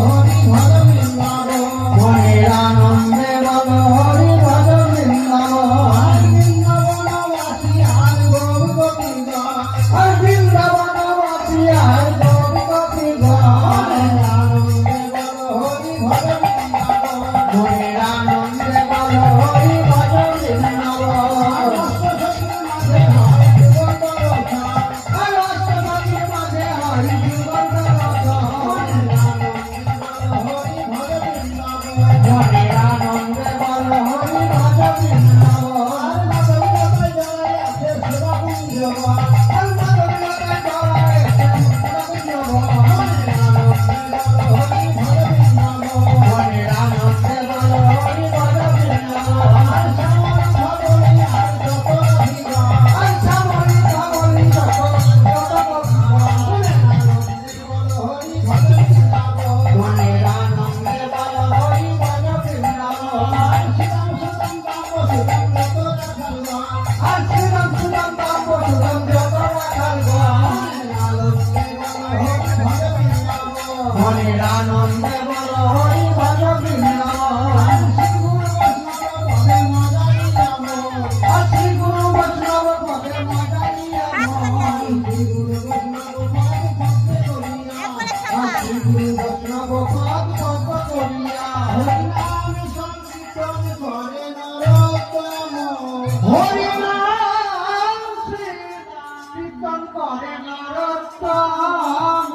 হরি ভজ বৃন্দাবন মনের আনন্দে বল হরি ভজ বৃন্দাবন বৃন্দাবনবাসী আর গৌর গোপীগণ আর বৃন্দাবনবাসী আর গৌর গোপীগণ আনন্দে বল হরি ভজ বৃন্দাবন মনের আনন্দে বল হরি ভজ মনের আনন্দে বল হরি ভজ বৃন্দাবন শ্রী গুরু বৈষ্ণব পদে মজাইয়া শ্রী গুরু বৈষ্ণব পদ পদ করিয়া হরিনাম সংকীর্তন করে নরোত্তম হরিনাম কীর্তন করে নরোত্তম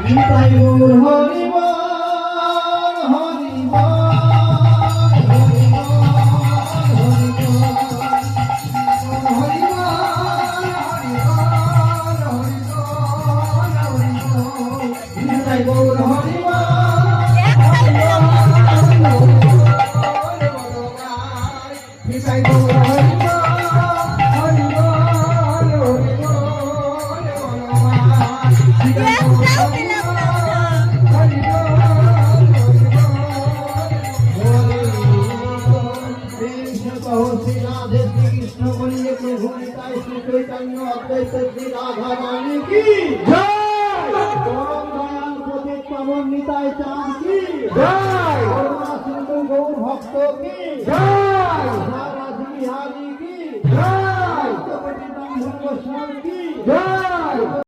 নিতাই গৌর হরি বল হরি বল হরি বল হরি বল হরি বল হরি বল হরি বল নিতাই গৌর হরি বল নিতাই গৌর হরি বল হরি বল হরি কৃষ্ণ বলিয়ে প্রভু নিতাই শ্রী চৈতন্য অদ্বৈত শ্রী রাধা রানী কি জয় পরম দয়াল প্রতীক পাবন নিতাই চাঁদ কি জয় করুণা সিন্ধু গৌর ভক্ত কি জয় রাধি বিহারী কি জয় গোস্বামী কি জয়।